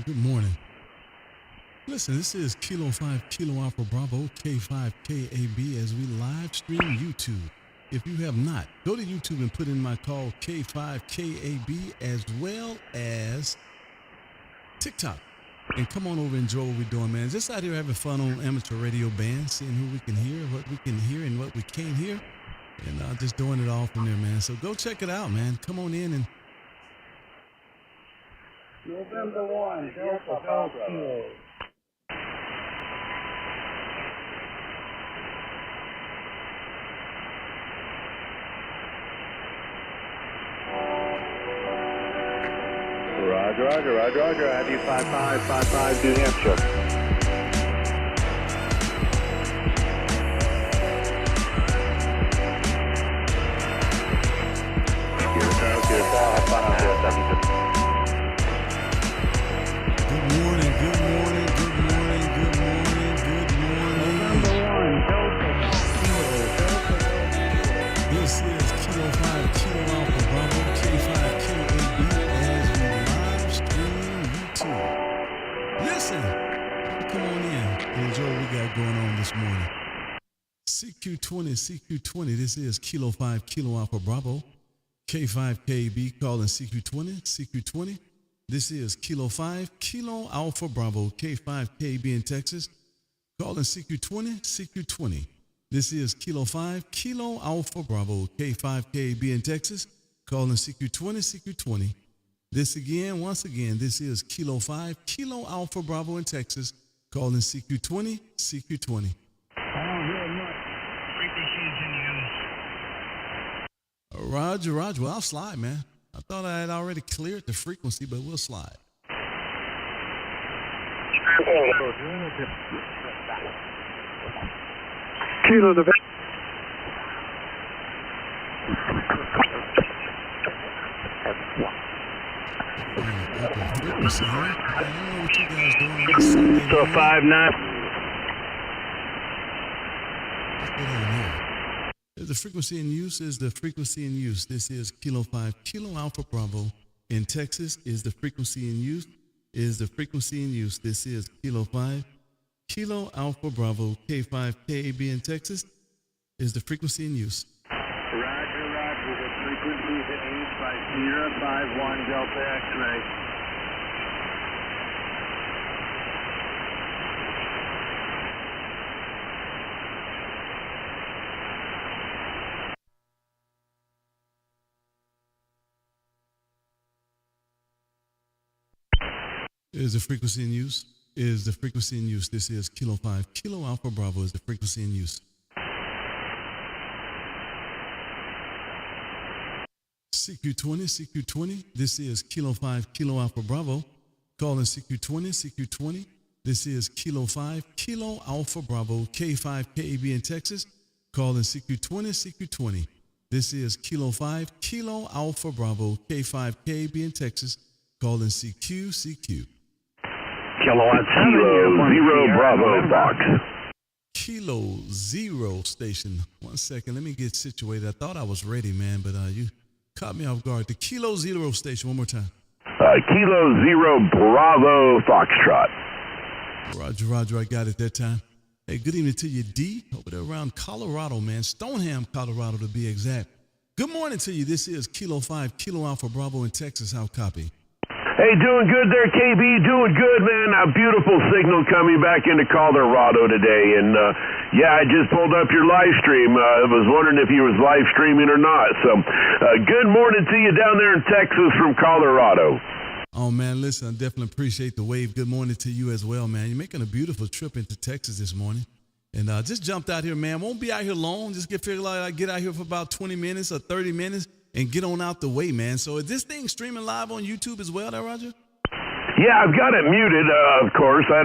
Good morning. Listen, this is Kilo 5 Kilo Alpha Bravo K5KAB as we live stream YouTube. If you have not, go to YouTube and put in my call K5KAB as well as TikTok. And come on over and enjoy what we're doing, man. Just out here having fun on amateur radio band, seeing who we can hear, what we can hear, and what we can't hear. And just doing it all from there, man. So go check it out, man. Come on in and November 1, Delta Kilo. Roger. I have you 5555 New Hampshire. This is Kilo 5 Kilo Alpha Bravo K5KAB as we live stream YouTube. Listen, come on in and enjoy what we got going on this morning. CQ20, this is Kilo 5 Kilo Alpha Bravo K5KAB calling CQ20. This is Kilo 5 Kilo Alpha Bravo K5KB in Texas calling CQ20. This is Kilo 5 Kilo Alpha Bravo K5KB in Texas calling CQ20. Once again, this is Kilo 5 Kilo Alpha Bravo in Texas calling CQ20. Roger. Well, I'll slide, man. I thought I had already cleared the frequency, but we'll slide. Kilo November. Frequency, huh? I don't know what you guys doing on this Sunday. So 59. Let's get on here. The frequency in use is the frequency in use. This is Kilo 5 Kilo Alpha Bravo in Texas is the frequency in use. This is Kilo 5 Kilo Alpha Bravo K5KAB in Texas is the frequency in use. Roger. The frequency is 8 by Sierra 51 Delta X-ray. Is the frequency in use? This is Kilo 5 Kilo Alpha Bravo is the frequency in use. CQ20. This is Kilo 5 Kilo Alpha Bravo calling CQ20. This is Kilo 5 Kilo Alpha Bravo K5KAB in Texas calling CQ20. This is Kilo 5 Kilo Alpha Bravo K5KAB in Texas calling CQ. Kilowatts Kilo 0 Bravo Fox. Kilo 0 station. 1 second, let me get situated. I thought I was ready, man, but you caught me off guard. The Kilo 0 station, one more time. Kilo 0 Bravo Foxtrot. Roger, I got it that time. Hey, good evening to you, D, over there around Colorado, man. Stoneham, Colorado to be exact. Good morning to you. This is Kilo 5 Kilo Alpha Bravo in Texas. How copy? Hey, doing good there, KB. Doing good, man. A beautiful signal coming back into Colorado today. And, I just pulled up your live stream. I was wondering if you was live streaming or not. So, good morning to you down there in Texas from Colorado. Oh, man, listen, I definitely appreciate the wave. Good morning to you as well, man. You're making a beautiful trip into Texas this morning. And just jumped out here, man. Won't be out here long. Just get out here for about 20 minutes or 30 minutes. And get on out the way, man. So is this thing streaming live on YouTube as well, there, Roger? Yeah, I've got it muted, of course. I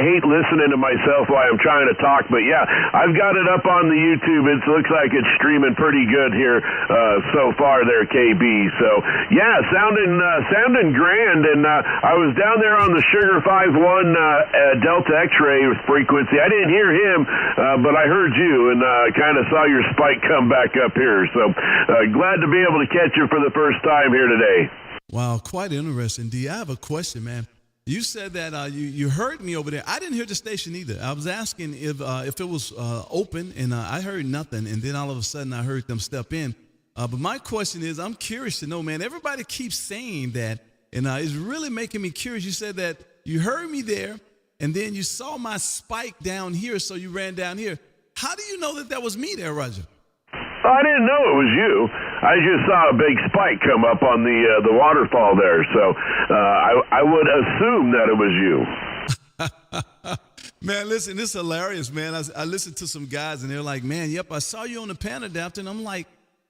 hate listening to myself while I'm trying to talk, but yeah, I've got it up on the YouTube. It looks like it's streaming pretty good here so far there, KB. So yeah, sounding grand. And I was down there on the Sugar 5-1 Delta X-ray frequency. I didn't hear him, but I heard you and kind of saw your spike come back up here. So glad to be able to catch you for the first time here today. Wow, quite interesting, D. I have a question, man. You said that you heard me over there. I didn't hear the station either. I was asking if it was open, and I heard nothing. And then all of a sudden, I heard them step in. But my question is, I'm curious to know, man. Everybody keeps saying that, and it's really making me curious. You said that you heard me there, and then you saw my spike down here, so you ran down here. How do you know that was me there, Roger? I didn't know it was you. I just saw a big spike come up on the waterfall there, so I would assume that it was you. Man, listen, this is hilarious, man. I listened to some guys, and they're like, man, yep, I saw you on the pan adapter, and I'm like,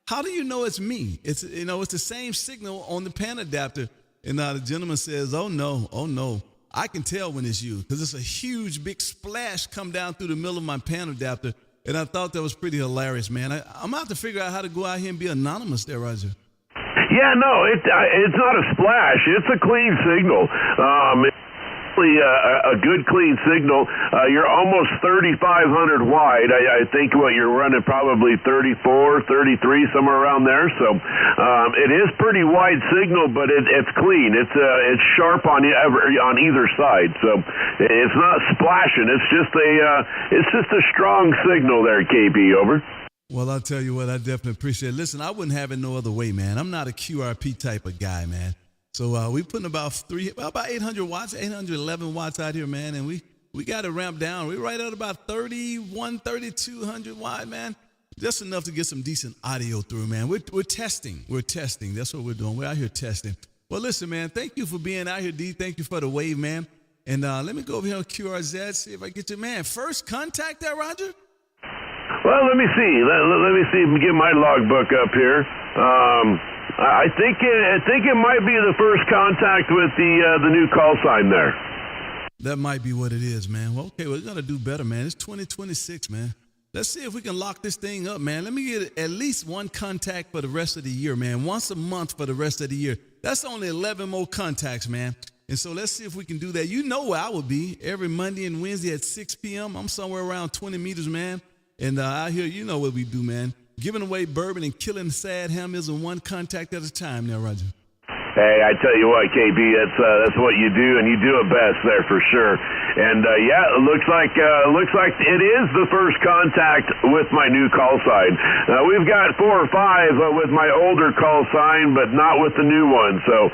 how do you know it's me? It's it's the same signal on the pan adapter. And the gentleman says, oh no, I can tell when it's you, because it's a huge, big splash come down through the middle of my pan adapter. And I thought that was pretty hilarious, man. I'm going to have to figure out how to go out here and be anonymous there, Roger. Yeah, no, it's not a splash. It's a clean signal. A good clean signal. You're almost 3,500 wide. I think you're running probably 34, 33, somewhere around there. So it is pretty wide signal, but it's clean. It's sharp on either side. So it's not splashing. It's just a strong signal there, KB. Over. Well, I'll tell you what, I definitely appreciate it. Listen, I wouldn't have it no other way, man. I'm not a QRP type of guy, man. So we putting about 800 watts, 811 watts out here, man, and we got to ramp down. We're right at about 3,200 watt, man. Just enough to get some decent audio through, man. We're testing. We're testing. That's what we're doing. We're out here testing. Well, listen, man, thank you for being out here, D. Thank you for the wave, man. And let me go over here on QRZ, see if I get you, man. First contact there, Roger? Well, let me see. Let me see. Get my logbook up here. I think it might be the first contact with the new call sign there. That might be what it is, man. Well, okay, we're gonna do better, man. It's 2026, man. Let's see if we can lock this thing up, man. Let me get at least one contact for the rest of the year, man. Once a month for the rest of the year. That's only 11 more contacts, man. And so let's see if we can do that. You know where I will be every Monday and Wednesday at 6 p.m. I'm somewhere around 20 meters, man. And out here, you know what we do, man. Giving away bourbon and killing sad hammers in one contact at a time now, Roger. Hey, I tell you what, KB, that's what you do, and you do it best there for sure. And yeah, it looks like it is the first contact with my new call sign. We've got 4 or 5 with my older call sign, but not with the new one. So,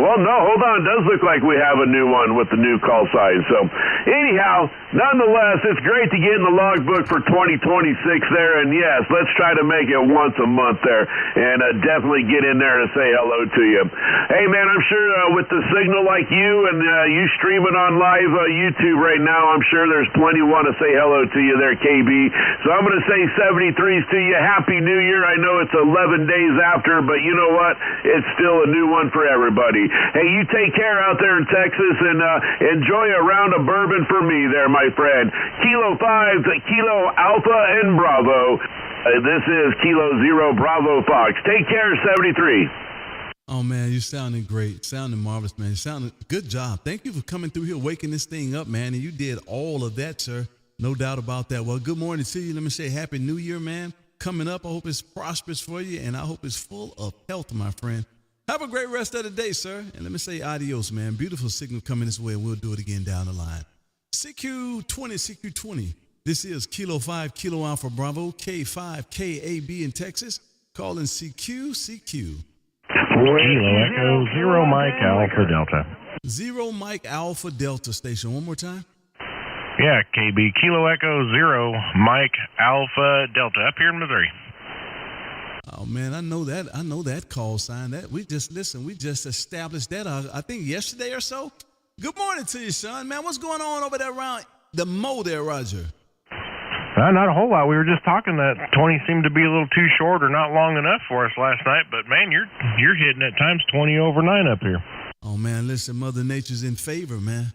well, no, hold on, it does look like we have a new one with the new call sign. So, anyhow, nonetheless, it's great to get in the logbook for 2026 there. And yes, let's try to make it once a month there, and definitely get in there to say hello to you. Hey, man, I'm sure with the signal like you and you streaming on live YouTube right now, I'm sure there's plenty want to say hello to you there, KB. So I'm going to say 73s to you. Happy New Year. I know it's 11 days after, but you know what? It's still a new one for everybody. Hey, you take care out there in Texas, and enjoy a round of bourbon for me there, my friend. Kilo 5, Kilo Alpha and Bravo. This is Kilo 0 Bravo Fox. Take care, 73. Oh, man, you're sounding great. Sounding marvelous, man. Sounding good job. Thank you for coming through here, waking this thing up, man. And you did all of that, sir. No doubt about that. Well, good morning to you. Let me say Happy New Year, man. Coming up, I hope it's prosperous for you, and I hope it's full of health, my friend. Have a great rest of the day, sir. And let me say adios, man. Beautiful signal coming this way, and we'll do it again down the line. CQ20. This is Kilo 5, Kilo Alpha Bravo, K5, KAB in Texas. Calling CQ. Kilo Echo 0 Mike Alpha Delta. 0 Mike Alpha Delta station. One more time. Yeah, KB Kilo Echo 0 Mike Alpha Delta up here in Missouri. Oh man, I know that call sign. That we just established that. I think yesterday or so. Good morning to you, son. Man, what's going on over there around the Mo there, Roger? Not a whole lot. We were just talking that 20 seemed to be a little too short or not long enough for us last night. But man, you're hitting at times 20 over 9 up here. Oh man, listen, Mother Nature's in favor, man.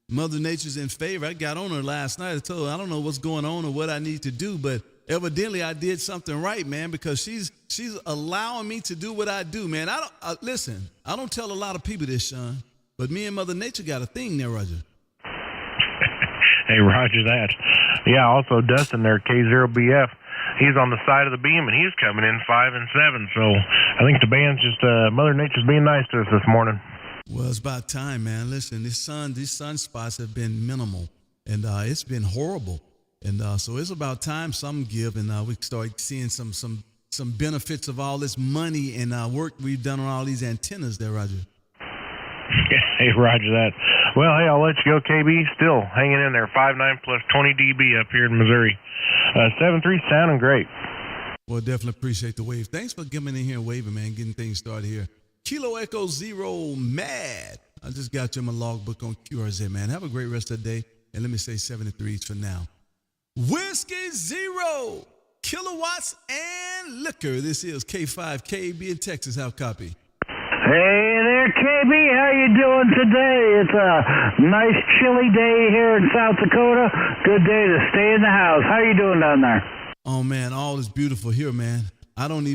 Mother Nature's in favor. I got on her last night. I told her I don't know what's going on or what I need to do, but evidently I did something right, man, because she's allowing me to do what I do, man. Listen, I don't tell a lot of people this, Sean, but me and Mother Nature got a thing there, Roger. Hey, Roger that. Yeah, also Dustin there, K0BF. he's on the side of the beam, and he's coming in 5 and 7. So I think the band's just Mother Nature's being nice to us this morning. Well, it's about time, man. Listen, these sunspots have been minimal, and it's been horrible. And so it's about time some give, and we start seeing some benefits of all this money and work we've done on all these antennas there, Roger. Hey, Roger that. Well, hey, I'll let you go, KB. Still hanging in there, 5.9 plus 20 dB up here in Missouri. 7.3 sounding great. Well, definitely appreciate the wave. Thanks for coming in here and waving, man, getting things started here. Kilo Echo Zero Mad. I just got you in my logbook on QRZ, man. Have a great rest of the day, and let me say 73s for now. Whiskey Zero, Kilowatts and Liquor. This is K5KB in Texas. How copy? Hey there, KB. How you doing today? It's a nice chilly day here in South Dakota. Good day to stay in the house. How you doing down there? Oh man, all is beautiful here, man. I don't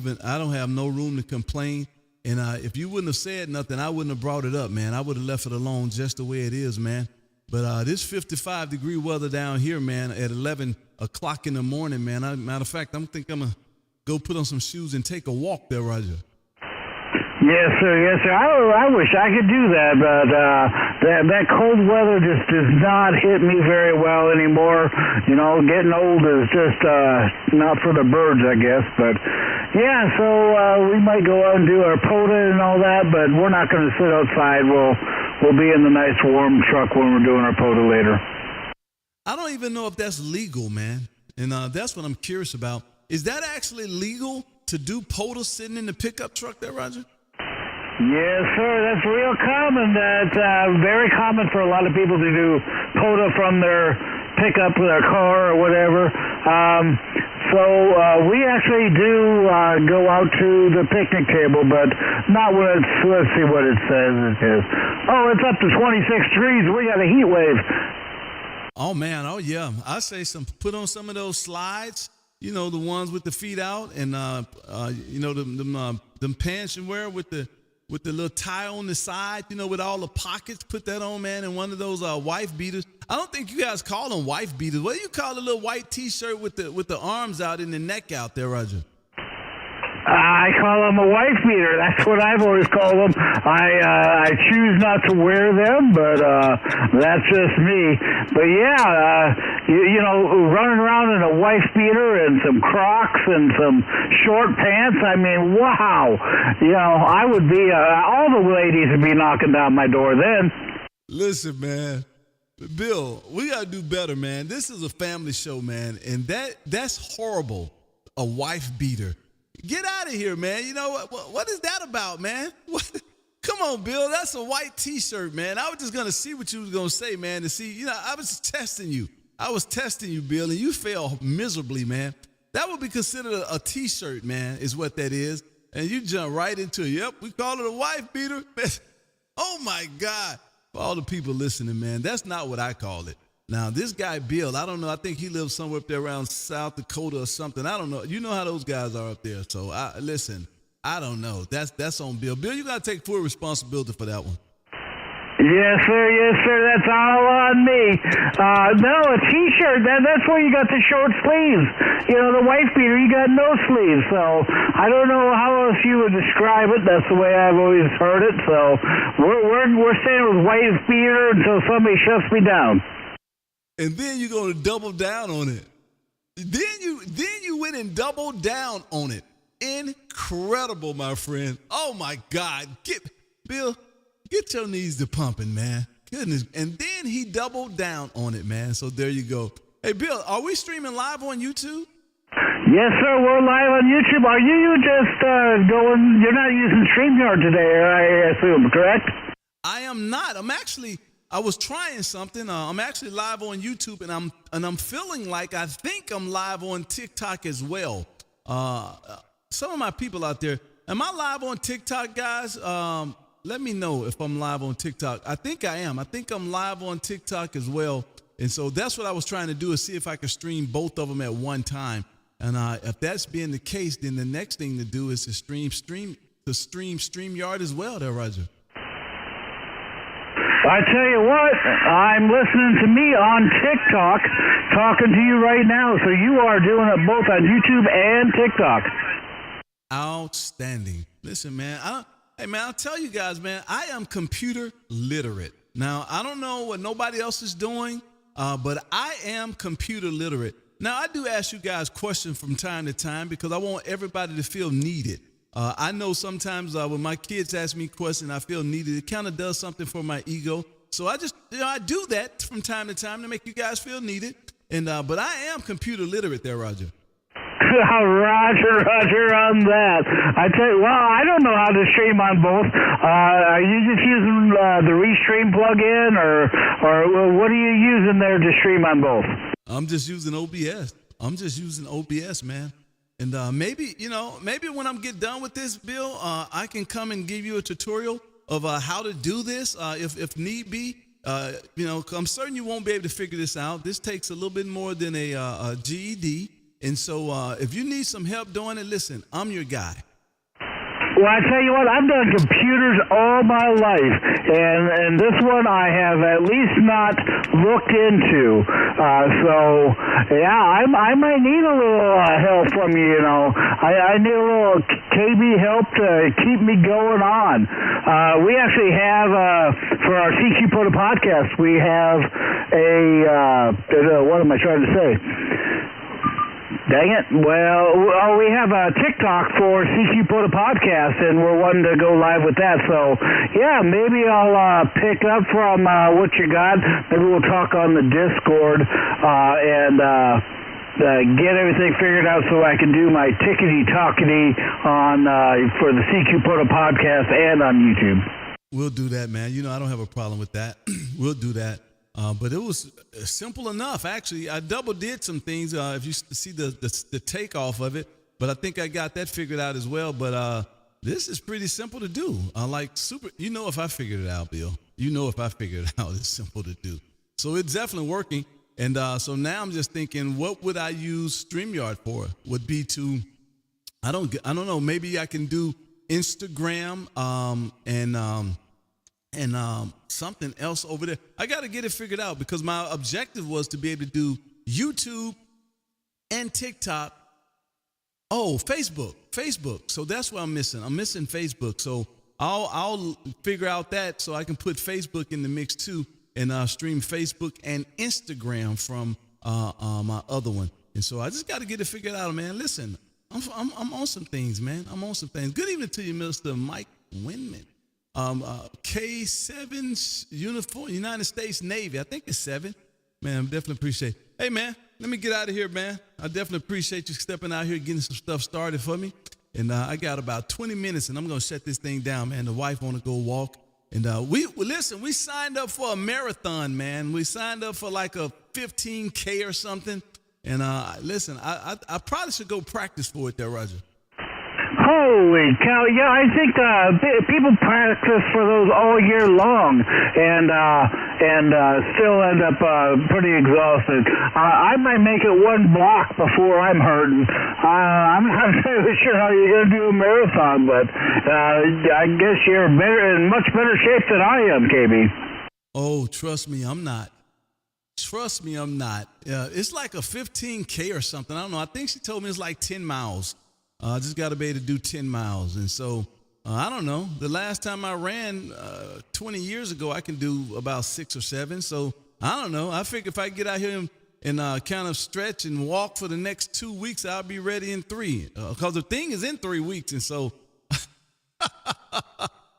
have no room to complain. And if you wouldn't have said nothing, I wouldn't have brought it up, man. I would have left it alone just the way it is, man. But this 55-degree weather down here, man, at 11 o'clock in the morning, man. Matter of fact, I'm going to go put on some shoes and take a walk there, Roger. Yes, sir. Yes, sir. I wish I could do that, but that cold weather just does not hit me very well anymore. You know, getting old is just not for the birds, I guess. But yeah, so we might go out and do our POTA and all that, but we're not going to sit outside. We'll be in the nice warm truck when we're doing our POTA later. I don't even know if that's legal, man, and that's what I'm curious about. Is that actually legal to do POTA sitting in the pickup truck there, Roger? Yes, sir. That's real common. That's very common for a lot of people to do POTA from their pickup with their car or whatever. So we actually do go out to the picnic table, but not when it's, let's see what it says it is. Oh, it's up to 26 degrees. We got a heat wave. Oh, man. Oh, yeah. I say put on some of those slides, you know, the ones with the feet out and, you know, them pants you wear with the little tie on the side, you know, with all the pockets. Put that on, man, and one of those wife beaters. I don't think you guys call them wife beaters. What do you call a little white T-shirt with the arms out and the neck out there, Roger? I call them a wife beater. That's what I've always called them. I choose not to wear them, but that's just me. But yeah, you know, running around in a wife beater and some Crocs and some short pants. I mean, wow. You know, I would be all the ladies would be knocking down my door then. Listen, man. Bill, we got to do better, man. This is a family show, man, and that's horrible, a wife beater. Get out of here, man. You know, what is that about, man? Come on, Bill. That's a white T-shirt, man. I was just going to see what you was going to say, man, to see, you know, I was testing you. I was testing you, Bill, and you failed miserably, man. That would be considered a T-shirt, man, is what that is. And you jump right into it. Yep, we call it a wife beater. Oh, my God. For all the people listening, man, that's not what I call it. Now, this guy, Bill, I don't know. I think he lives somewhere up there around South Dakota or something. I don't know. You know how those guys are up there. So, listen, I don't know. That's on Bill. Bill, you got to take full responsibility for that one. Yes, sir. Yes, sir. That's all on me. No, a T-shirt, that's where you got the short sleeves. You know, the wife beater, you got no sleeves. So I don't know how else you would describe it. That's the way I've always heard it. So we're staying with wife beater until somebody shuts me down. And then you're going to double down on it. Then you went and doubled down on it. Incredible, my friend. Oh, my God. Bill, get your knees to pumping, man. Goodness. And then he doubled down on it, man. So there you go. Hey, Bill, are we streaming live on YouTube? Yes, sir. We're live on YouTube. Are you just you're not using StreamYard today, I assume, correct? I am not. I was trying something. I'm actually live on YouTube, and I'm feeling like I think I'm live on TikTok as well. Some of my people out there, am I live on TikTok, guys? Let me know if I'm live on TikTok. I think I am. I think I'm live on TikTok as well. And so that's what I was trying to do, is see if I could stream both of them at one time. And if that's being the case, then the next thing to do is to stream StreamYard as well there, Roger. I tell you what, I'm listening to me on TikTok, talking to you right now. So you are doing it both on YouTube and TikTok. Outstanding. Listen, man, I'll tell you guys, man, I am computer literate. Now, I don't know what nobody else is doing, but I am computer literate. Now, I do ask you guys questions from time to time because I want everybody to feel needed. I know sometimes when my kids ask me questions, I feel needed. It kind of does something for my ego. So I just, I do that from time to time to make you guys feel needed. And but I am computer literate there, Roger. Roger on that. I tell you, well, I don't know how to stream on both. Are you just using the Restream plugin, or what are you using there to stream on both? I'm just using OBS, man. And maybe when I'm get done with this, Bill, I can come and give you a tutorial of how to do this if need be. I'm certain you won't be able to figure this out. This takes a little bit more than a GED. And so if you need some help doing it, listen, I'm your guy. Well, I tell you what, I've done computers all my life, and this one I have at least not looked into. So, yeah, I might need a little help from you, I need a little KB help to keep me going on. We actually have, for our CQ Pota podcast, we have what am I trying to say? Dang it. Well, we have a TikTok for CQ Pota Podcast, and we're wanting to go live with that. So, yeah, maybe I'll pick up from what you got. Maybe we'll talk on the Discord and get everything figured out so I can do my tickety-talkety on for the CQ Pota Podcast and on YouTube. We'll do that, man. I don't have a problem with that. We'll do that. But it was simple enough, actually. I double did some things, if you see the takeoff of it, but I think I got that figured out as well. But this is pretty simple to do. If I figured it out, Bill, if I figured it out, it's simple to do. So it's definitely working. And so now I'm just thinking, what would I use StreamYard for? Would be to, I don't know, maybe I can do Instagram and something else over there. I got to get it figured out because my objective was to be able to do YouTube and TikTok. Oh, Facebook. So that's what I'm missing. I'm missing Facebook. So I'll figure out that so I can put Facebook in the mix too and stream Facebook and Instagram from my other one. And so I just got to get it figured out, man. Listen, I'm on some things, man. I'm on some things. Good evening to you, Mr. Mike Winman. K7 uniform, United States Navy. I think it's 7. Man, I definitely appreciate it. Hey, man, let me get out of here, man. I definitely appreciate you stepping out here, getting some stuff started for me. And I got about 20 minutes, and I'm going to shut this thing down, man. The wife want to go walk. And we signed up for a marathon, man. We signed up for like a 15K or something. And listen, I probably should go practice for it there, Roger. Holy cow! Yeah, I think people practice for those all year long, and still end up pretty exhausted. I might make it one block before I'm hurting. I'm not really sure how you're going to do a marathon, but I guess you're in much better shape than I am, KB. Oh, trust me, I'm not. It's like a 15K or something. I don't know. I think she told me it's like 10 miles. I just got to be able to do 10 miles. And so, I don't know. The last time I ran 20 years ago, I can do about 6 or 7. So, I don't know. I figure if I get out here and kind of stretch and walk for the next 2 weeks, I'll be ready in 3. Because the thing is in 3 weeks. And so,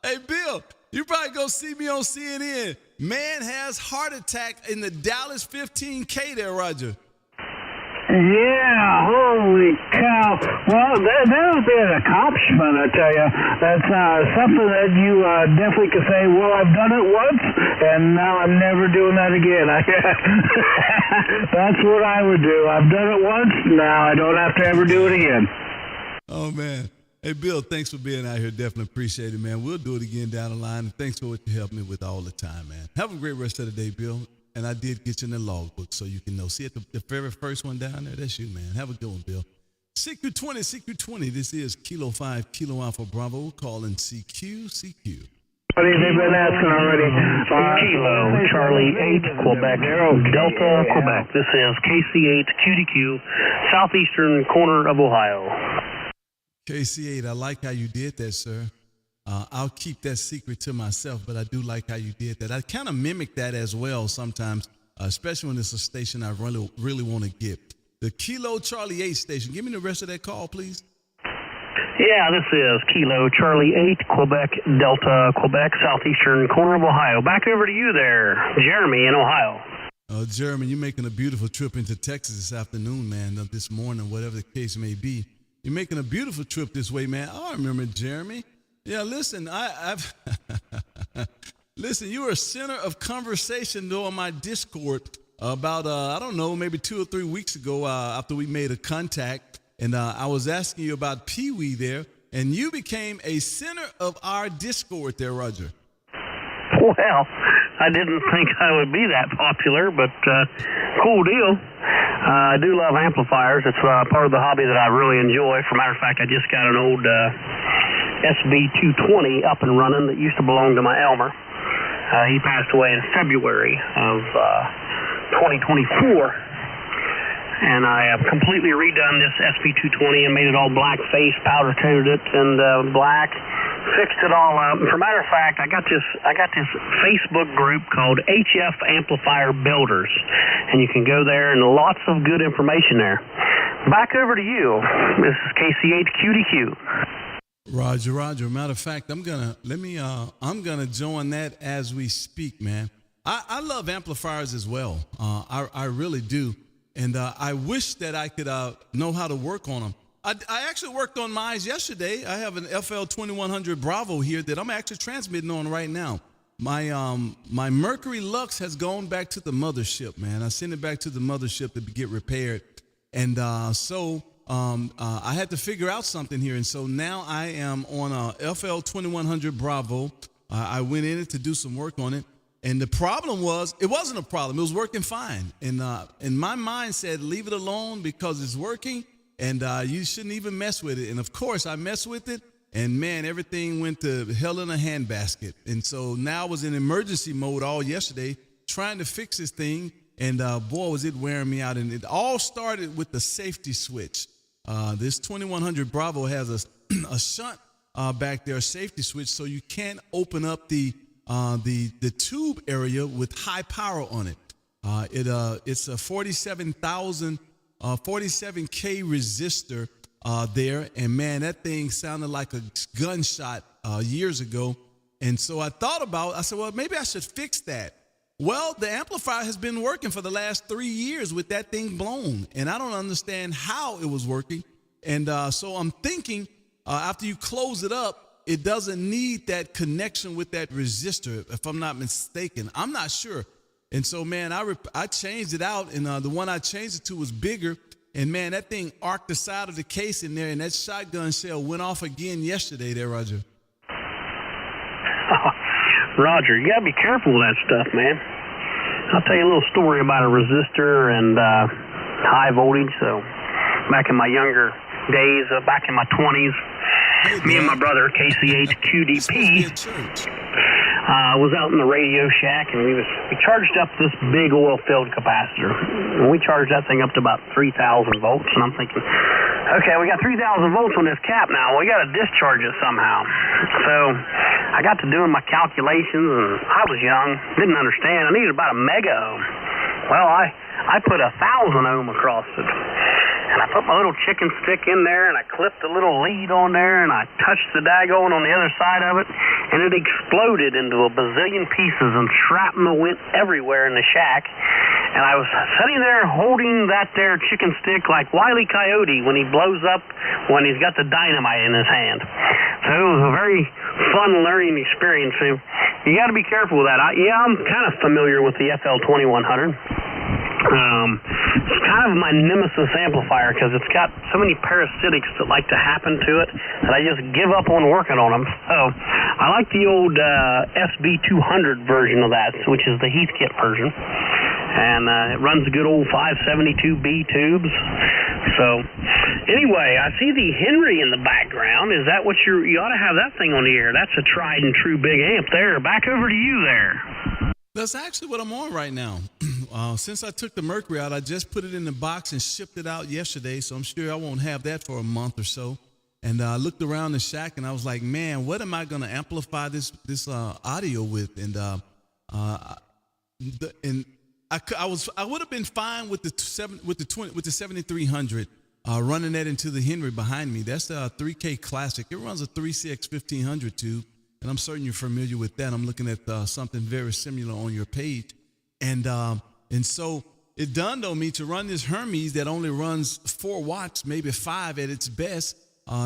hey, Bill, you probably go see me on CNN. Man has heart attack in the Dallas 15K there, Roger. Yeah, holy cow. Well, that would be an accomplishment, I tell you. That's something that you definitely could say, well, I've done it once, and now I'm never doing that again. That's what I would do. I've done it once, now I don't have to ever do it again. Oh, man. Hey, Bill, thanks for being out here. Definitely appreciate it, man. We'll do it again down the line, and thanks for what you helped me with all the time, man. Have a great rest of the day, Bill. And I did get you in the logbook so you can know. See at the very first one down there? That's you, man. Have a good one, Bill. CQ20. This is Kilo 5, Kilo Alpha Bravo. Calling CQ. They've been asking already. Kilo, Charlie 8, Quebec, Delta, Quebec. This is KC8 QDQ, southeastern corner of Ohio. KC8, I like how you did that, sir. I'll keep that secret to myself, but I do like how you did that. I kind of mimic that as well sometimes, especially when it's a station I really want to get. The Kilo Charlie 8 station. Give me the rest of that call, please. Yeah, this is Kilo, Charlie 8, Quebec, Delta, Quebec, southeastern corner of Ohio. Back over to you there, Jeremy in Ohio. Jeremy, you're making a beautiful trip into Texas this afternoon, man, this morning, whatever the case may be. You're making a beautiful trip this way, man. I remember Jeremy. Yeah, listen, I've listen, you were a center of conversation though on my Discord about, I don't know, maybe 2 or 3 weeks ago after we made a contact. And I was asking you about Pee Wee there, and you became a center of our Discord there, Roger. Well, I didn't think I would be that popular, but cool deal. I do love amplifiers. It's part of the hobby that I really enjoy. For a matter of fact, I just got an old SB220 up and running that used to belong to my Elmer. He passed away in February of 2024. And I have completely redone this SB220 and made it all black face, powder coated it, and black, fixed it all up. And for a matter of fact, I got this Facebook group called HF Amplifier Builders, and you can go there and lots of good information there. Back over to you. This is KC8 QDQ. Roger. Matter of fact, I'm gonna join that as we speak, man. I love amplifiers as well. I really do. And I wish that I could know how to work on them. I actually worked on mine yesterday. I have an FL 2100 Bravo here that I'm actually transmitting on right now. My Mercury Lux has gone back to the mothership, man. I sent it back to the mothership to get repaired. And so I had to figure out something here. And so now I am on a FL 2100 Bravo. I went in it to do some work on it. And the problem was, it wasn't a problem. It was working fine. And my mind said, leave it alone because it's working and you shouldn't even mess with it. And of course, I messed with it. And man, everything went to hell in a handbasket. And so now I was in emergency mode all yesterday trying to fix this thing. And boy, was it wearing me out. And it all started with the safety switch. This 2100 Bravo has a shunt back there, a safety switch, so you can't open up the tube area with high power on it. It's a 47K resistor there, and man, that thing sounded like a gunshot years ago. And so I said, well, maybe I should fix that. Well, the amplifier has been working for the last 3 years with that thing blown, and I don't understand how it was working. And so I'm thinking after you close it up, it doesn't need that connection with that resistor, if I'm not mistaken. I'm not sure. And so, man, I changed it out, and the one I changed it to was bigger. And, man, that thing arced the side of the case in there, and that shotgun shell went off again yesterday there, Roger. Roger, you got to be careful with that stuff, man. I'll tell you a little story about a resistor and high voltage. So back in my younger days, back in my 20s, me and my brother, KC8 QDP, was out in the Radio Shack, and we charged up this big oil-filled capacitor. And we charged that thing up to about 3,000 volts, and I'm thinking, okay, we got 3,000 volts on this cap now. We got to discharge it somehow. So I got to doing my calculations, and I was young, didn't understand. I needed about a mega ohm. Well, I put 1,000 ohm across it. And I put my little chicken stick in there, and I clipped a little lead on there, and I touched the daggone on the other side of it, and it exploded into a bazillion pieces, and shrapnel went everywhere in the shack. And I was sitting there holding that there chicken stick like Wile E. Coyote when he blows up when he's got the dynamite in his hand. So it was a very fun learning experience. So you got to be careful with that. I'm kind of familiar with the FL2100. It's kind of my nemesis amplifier because it's got so many parasitics that like to happen to it that I just give up on working on them. So I like the old SB200 version of that, which is the Heathkit version. and it runs the good old 572B tubes. So, anyway, I see the Henry in the background. Is that what you ought to have that thing on the air? That's a tried and true big amp there. Back over to you there. That's actually what I'm on right now. Since I took the Mercury out, I just put it in the box and shipped it out yesterday, so I'm sure I won't have that for a month or so. And I looked around the shack, and I was like, man, what am I going to amplify this audio with? And I would have been fine with the 7300 running that into the Henry behind me. That's a 3K Classic. It runs a 3CX 1500 tube, and I'm certain you're familiar with that. I'm looking at something very similar on your page, and so it dawned on me to run this Hermes that only runs 4 watts, maybe 5 at its best.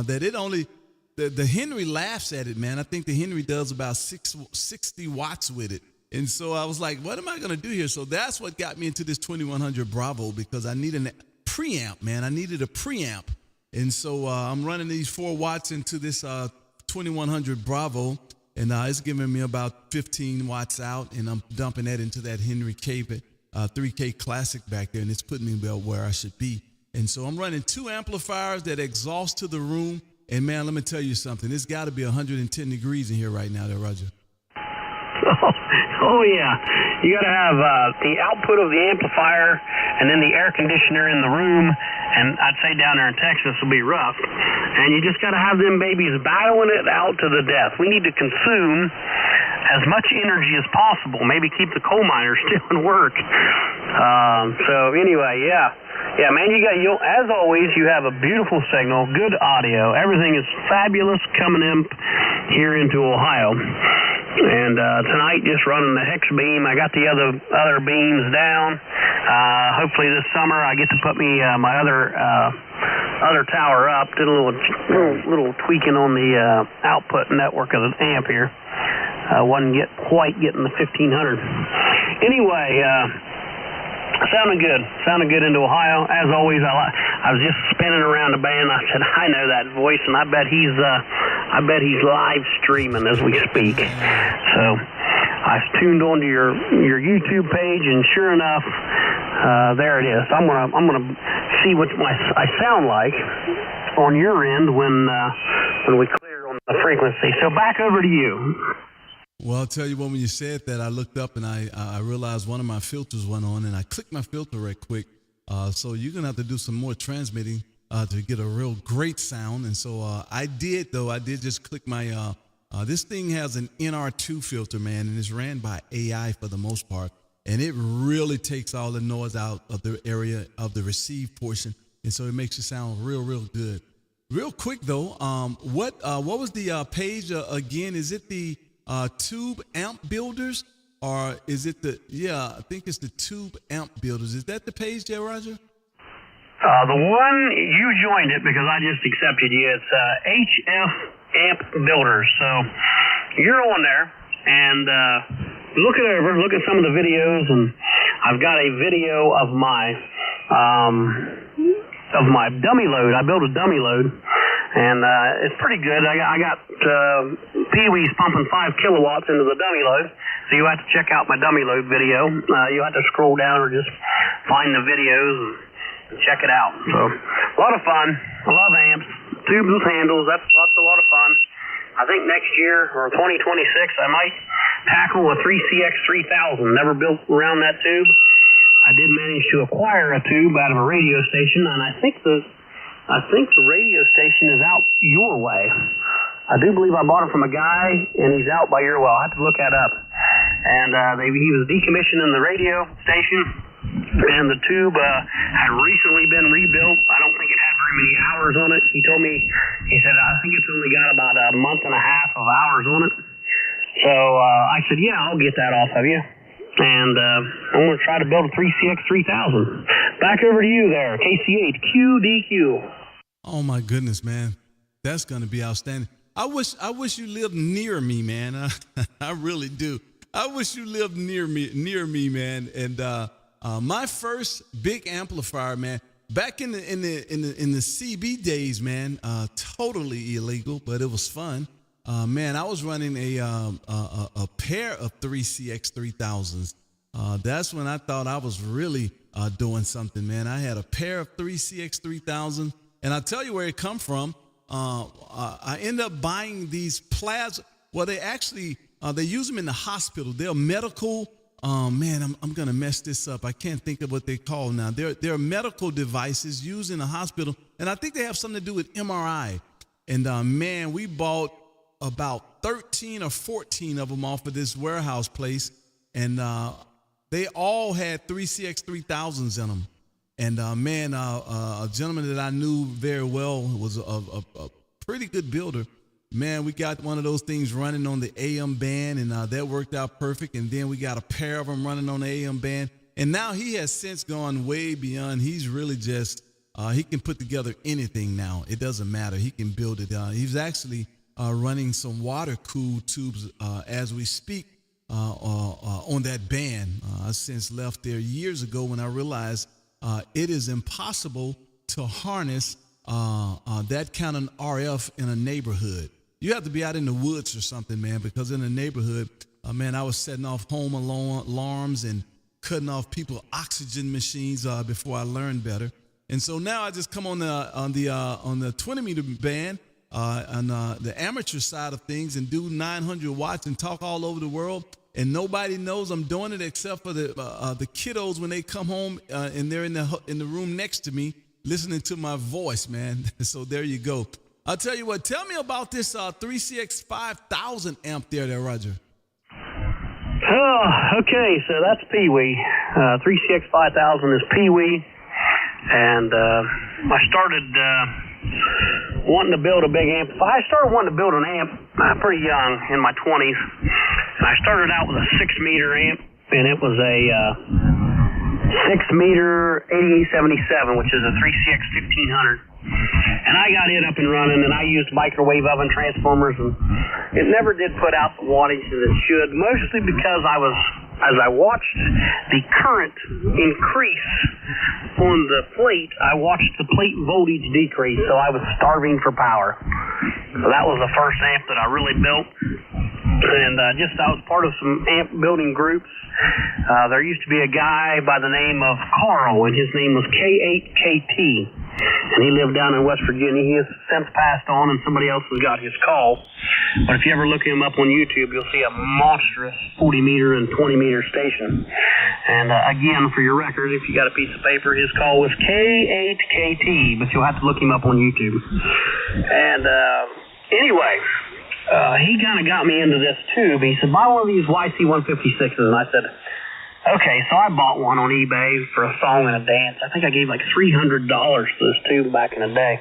That it only the Henry laughs at it, man. I think the Henry does about 60 watts with it. And so I was like, what am I going to do here? So that's what got me into this 2100 Bravo, because I need a preamp, man. I needed a preamp. And so I'm running these 4 watts into this 2100 Bravo, and it's giving me about 15 watts out, and I'm dumping that into that Henry 3K Classic back there, and it's putting me about where I should be. And so I'm running 2 amplifiers that exhaust to the room. And, man, let me tell you something. It's got to be 110 degrees in here right now there, Roger. Oh, yeah. You got to have the output of the amplifier and then the air conditioner in the room. And I'd say down there in Texas will be rough. And you just got to have them babies battling it out to the death. We need to consume as much energy as possible. Maybe keep the coal miners still in work. So anyway, yeah. Yeah, man, as always, you have a beautiful signal, good audio. Everything is fabulous coming in here into Ohio. And tonight, just running the hex beam. I got the other beams down. Hopefully this summer I get to put my other tower up. Did a little tweaking on the output network of the amp here. Wasn't quite getting the 1500. Anyway, sounding good into Ohio. As always, I was just spinning around the band. I said, I know that voice, and I bet he's live streaming as we speak. So I tuned onto your YouTube page, and sure enough, there it is. I'm gonna see what I sound like on your end when we clear on the frequency. So back over to you. Well, I'll tell you what, when you said that, I looked up and I realized one of my filters went on, and I clicked my filter right quick. So you're going to have to do some more transmitting to get a real great sound. And so I did just click my, this thing has an NR2 filter, man, and it's ran by AI for the most part. And it really takes all the noise out of the area of the receive portion. And so it makes it sound real good. Real quick, though, what was the page again? Is it the Tube Amp Builders, or is it I think it's the Tube Amp Builders. Is that the page there, Roger? The one, you joined it because I just accepted you. It's HF Amp Builders. So you're on there, and look at some of the videos, and I've got a video of my dummy load. I built a dummy load. And it's pretty good. I got Pee-wee's pumping 5 kilowatts into the dummy load. So you have to check out my dummy load video. You have to scroll down or just find the videos and check it out. So a lot of fun. I love amps. Tubes with handles. That's a lot of fun. I think next year or 2026 I might tackle a 3CX 3000. Never built around that tube. I did manage to acquire a tube out of a radio station, and I think the radio station is out your way. I do believe I bought it from a guy, and he's out by your way. I'll have to look that up. And he was decommissioning the radio station, and the tube had recently been rebuilt. I don't think it had very many hours on it. He said, I think it's only got about a month and a half of hours on it. So I said, yeah, I'll get that off of you. And I'm going to try to build a 3CX 3000. Back over to you there, KC8 QDQ. Oh my goodness, man, that's going to be outstanding. I wish you lived near me, man. I really do. I wish you lived near me, man. And my first big amplifier, man, back in the CB days, man, totally illegal, but it was fun. Man, I was running a pair of 3CX 3000s, that's when I thought I was really doing something, man. I had a pair of 3CX3000, and I'll tell you where it come from. I ended up buying these plasma. Well, they actually, they use them in the hospital. They're medical. Man, I'm going to mess this up. I can't think of what they call now. They're medical devices used in the hospital, and I think they have something to do with MRI. And man, we bought about 13 or 14 of them off of this warehouse place, and they all had 3CX3000s in them. And man, a gentleman that I knew very well was a pretty good builder. Man, we got one of those things running on the AM band, and that worked out perfect. And then we got a pair of them running on the AM band. And now he has since gone way beyond. He's really just, he can put together anything now. It doesn't matter. He can build it. He's actually running some water-cooled tubes as we speak on that band. I since left there years ago when I realized it is impossible to harness that kind of RF in a neighborhood. You have to be out in the woods or something, man, because in the neighborhood, man, I was setting off home alarms and cutting off people's oxygen machines before I learned better. And so now I just come on the 20 meter band on the amateur side of things and do 900 watts and talk all over the world. And nobody knows I'm doing it except for the kiddos when they come home and they're in the room next to me listening to my voice, man. So there you go. I'll tell you what. Tell me about this 3CX 5000 amp there, Roger. Oh, okay. So that's Pee-wee. 3CX 5000 is Pee-wee, and I started wanting to build a big amp. I started wanting to build an amp pretty young, in my 20s. And I started out with a 6-meter amp, and it was a 6-meter 8877, which is a 3CX 1500. And I got it up and running, and I used microwave oven transformers, and it never did put out the wattage that it should, mostly because as I watched the current increase on the plate, I watched the plate voltage decrease, so I was starving for power. So that was the first amp that I really built. And I was part of some amp building groups. There used to be a guy by the name of Carl, and his name was K8KT. And he lived down in West Virginia. He has since passed on, and somebody else has got his call. But if you ever look him up on YouTube, you'll see a monstrous 40-meter and 20-meter station. And again, for your record, if you got a piece of paper, his call was K8KT, but you'll have to look him up on YouTube. And anyway, he kind of got me into this tube. He said, buy one of these YC156s. And I said, okay, so I bought one on eBay for a song and a dance. I think I gave like $300 for this tube back in the day.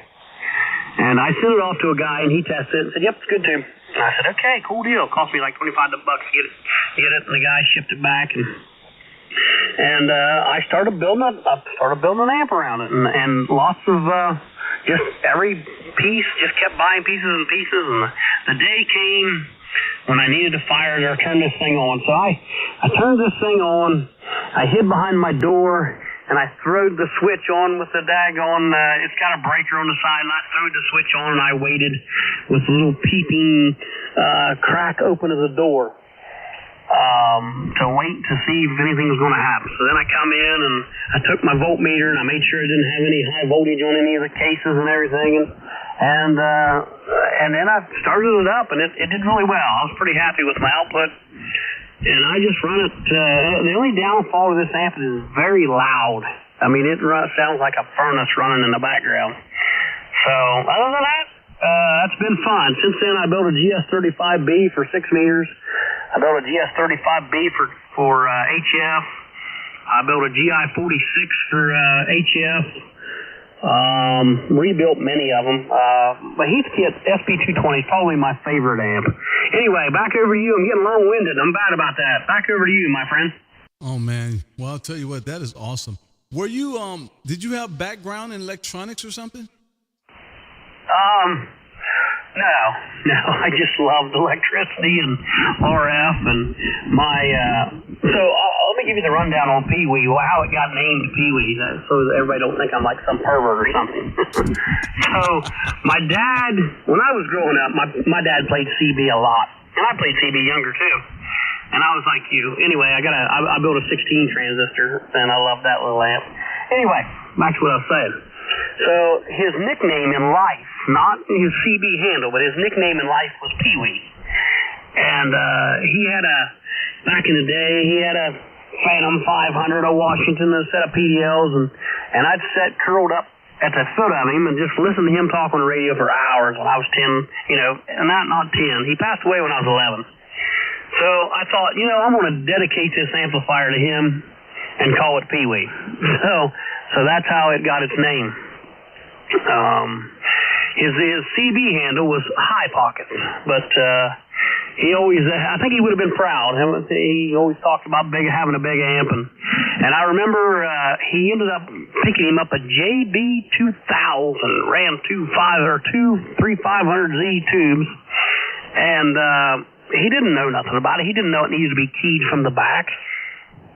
And I sent it off to a guy, and he tested it and said, yep, it's a good tube. And I said, okay, cool deal. It cost me like $25 to get it. And the guy shipped it back. And I started building an amp around it. And lots of, just every piece, just kept buying pieces and pieces. And the day came when I needed to fire it or turn this thing on. So I turned this thing on, I hid behind my door, and I throwed the switch on with the daggone, it's got a breaker on the side, and I threw the switch on, and I waited with a little peeping crack open of the door to wait to see if anything was going to happen. So then I come in, and I took my voltmeter, and I made sure it didn't have any high voltage on any of the cases and everything, and then I started it up, and it did really well. I was pretty happy with my output, and I just run it. The only downfall of this amp is it's very loud. I mean, it sounds like a furnace running in the background. So other than that, that's been fun. Since then, I built a GS35B for 6 meters. I built a GS35B for HF. I built a GI46 for HF. Rebuilt many of them. But Heathkit SP220 is probably my favorite amp. Anyway, back over to you. I'm getting long-winded. I'm bad about that. Back over to you, my friend. Oh, man. Well, I'll tell you what, that is awesome. Were you, did you have background in electronics or something? No, I just loved electricity and RF and my, so let me give you the rundown on Pee-wee, how it got named Pee-wee, so that everybody don't think I'm like some pervert or something. So my dad, when I was growing up, my dad played CB a lot, and I played CB younger too. And I was like you. Anyway, I built a 16 transistor, and I love that little amp. Anyway, back to what I was saying. So his nickname in life, not his CB handle, but his nickname in life was Pee-wee. And he had back in the day, he had a Phantom 500, a Washington, and a set of PDLs, and I'd sit curled up at the foot of him and just listen to him talk on the radio for hours when I was 10, and not 10. He passed away when I was 11. So I thought, I'm going to dedicate this amplifier to him and call it Pee-wee. So that's how it got its name. His CB handle was High Pockets, but he always, I think he would have been proud. He always talked about having a big amp, and I remember he ended up picking him up a JB2000, ran two 3500Z tubes, and he didn't know nothing about it. He didn't know it needed to be keyed from the back,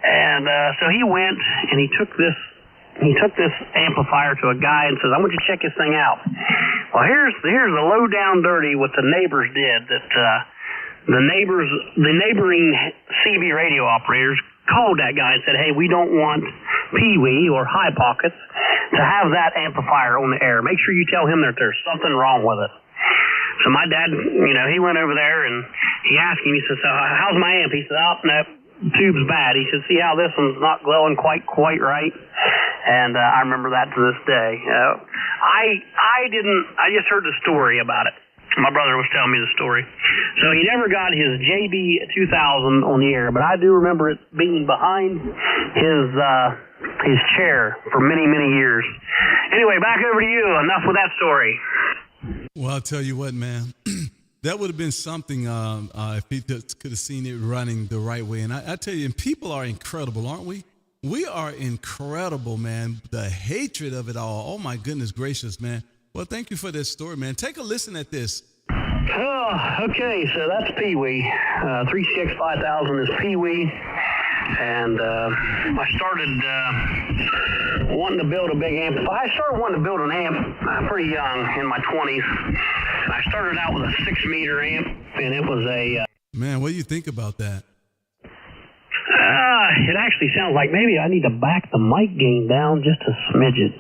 and so he went and he took this amplifier to a guy and says, "I want you to check this thing out." Well, here's the low down dirty what the neighbors did. That the neighboring CB radio operators called that guy and said, "Hey, we don't want Pee-wee or High Pockets to have that amplifier on the air. Make sure you tell him that there's something wrong with it." So my dad, he went over there and he asked him. He said, "So how's my amp?" He said, "Oh, no, tube's bad." He said, "See how this one's not glowing quite right?" And I remember that to this day. I just heard the story about it. My brother was telling me the story. So he never got his JB2000 on the air, but I do remember it being behind his chair for many, many years. Anyway, back over to you. Enough with that story. Well, I'll tell you what, man. That would have been something if he could have seen it running the right way. And I tell you, and people are incredible, aren't we? We are incredible, man. The hatred of it all. Oh, my goodness gracious, man. Well, thank you for that story, man. Take a listen at this. Oh, okay, so that's Pee-wee. 3CX5000 is Pee-wee. And I started wanting to build a big amp. I started wanting to build an amp pretty young, in my 20s. I started out with a 6-meter amp, and it was a... Man, what do you think about that? It actually sounds like maybe I need to back the mic gain down just a smidget.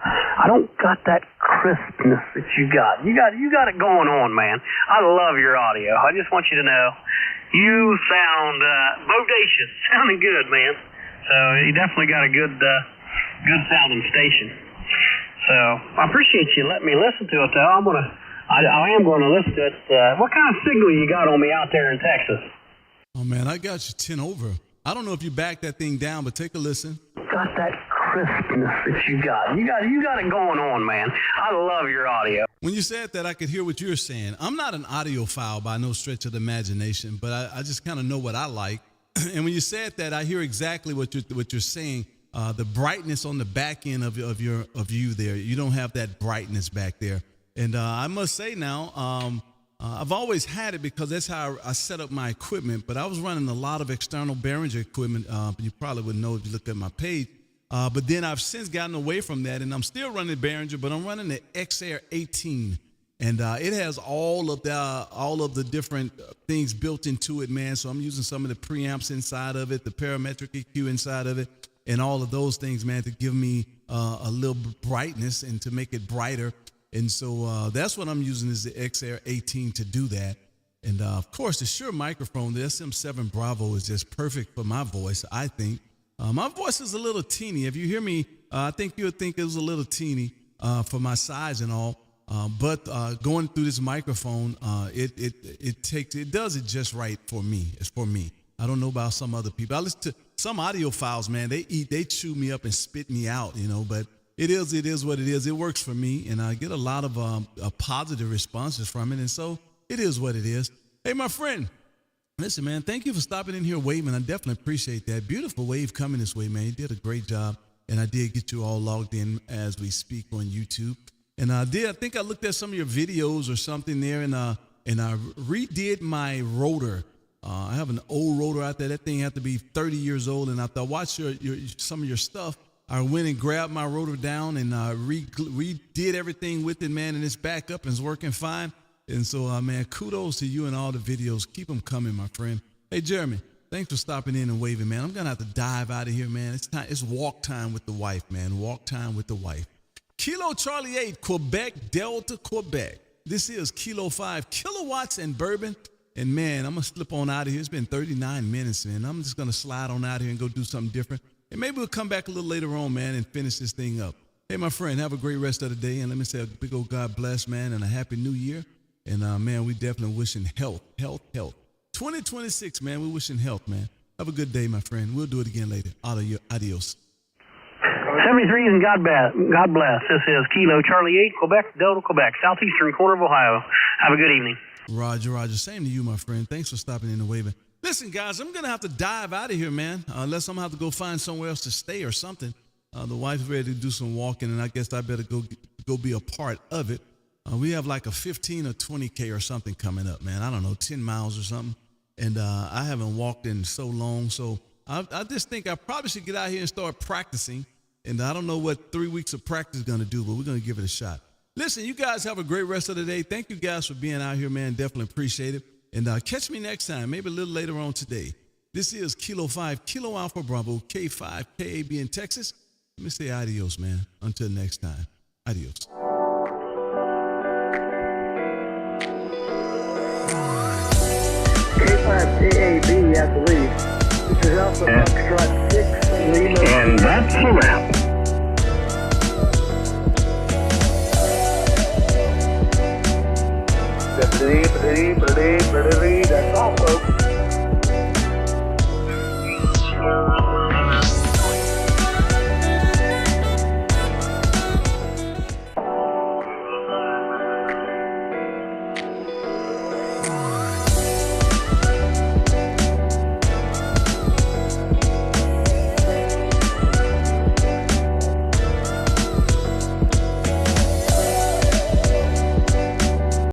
I don't got that crispness that you got. You got it going on, man. I love your audio. I just want you to know you sound bodacious, sounding good, man. So you definitely got a good sounding station. So I appreciate you letting me listen to it, though. I am going to listen to it. What kind of signal you got on me out there in Texas? Oh, man, I got you 10 over. I don't know if you backed that thing down, but take a listen. Got that crispness that you got. You got it going on, man. I love your audio. When you said that, I could hear what you're saying. I'm not an audiophile by no stretch of the imagination, but I just kind of know what I like. And when you said that, I hear exactly what you're saying. The brightness on the back end of you there. You don't have that brightness back there. And I must say now, I've always had it because that's how I set up my equipment. But I was running a lot of external Behringer equipment. You probably wouldn't know if you looked at my page. But then I've since gotten away from that, and I'm still running Behringer, but I'm running the XAir 18, and it has all of the different things built into it, man. So I'm using some of the preamps inside of it, the parametric EQ inside of it, and all of those things, man, to give me a little brightness and to make it brighter. And so that's what I'm using is the XAir 18 to do that. And of course, the Shure microphone, the SM7 Bravo, is just perfect for my voice, I think. My voice is a little teeny. If you hear me, I think you'll think it was a little teeny for my size and all. But going through this microphone, it does it just right for me. It's for me. I don't know about some other people. I listen to some audiophiles, man. They chew me up and spit me out, but it is what it is. It works for me, and I get a lot of positive responses from it. And so it is what it is. Hey, my friend. Listen, man, thank you for stopping in here waving. I definitely appreciate that. Beautiful wave coming this way, man. You did a great job, and I did get you all logged in as we speak on YouTube. And I think I looked at some of your videos or something there, and I redid my rotor. I have an old rotor out there. That thing had to be 30 years old, and after I watched some of your stuff, I went and grabbed my rotor down and redid everything with it, man, and it's back up and it's working fine. And so, man, kudos to you and all the videos. Keep them coming, my friend. Hey, Jeremy, thanks for stopping in and waving, man. I'm going to have to dive out of here, man. It's time. It's walk time with the wife, man. Walk time with the wife. Kilo Charlie 8, Quebec, Delta, Quebec. This is Kilo 5, Kilowatts and Bourbon. And, man, I'm going to slip on out of here. It's been 39 minutes, man. I'm just going to slide on out here and go do something different. And maybe we'll come back a little later on, man, and finish this thing up. Hey, my friend, have a great rest of the day. And let me say a big old God bless, man, and a happy new year. And, man, we definitely wishing health. 2026, man, we're wishing health, man. Have a good day, my friend. We'll do it again later. Adios. 73 and God bless. This is Kilo Charlie 8, Quebec, Delta, Quebec, southeastern corner of Ohio. Have a good evening. Roger. Same to you, my friend. Thanks for stopping in and waving. Listen, guys, I'm going to have to dive out of here, man, unless I'm going to have to go find somewhere else to stay or something. The wife's ready to do some walking, and I guess I better go be a part of it. We have like a 15 or 20K or something coming up, man. I don't know, 10 miles or something. And I haven't walked in so long, so I just think I probably should get out here and start practicing. And I don't know what 3 weeks of practice is going to do, but we're going to give it a shot. Listen, you guys have a great rest of the day. Thank you guys for being out here, man. Definitely appreciate it. And catch me next time, maybe a little later on today. This is Kilo 5, Kilo Alpha Bravo, K5, KAB in Texas. Let me say adios, man. Until next time. Adios. K5 KAB at the lead. This is Alpha Foxtrot 6. And that's a wrap. That's all, folks.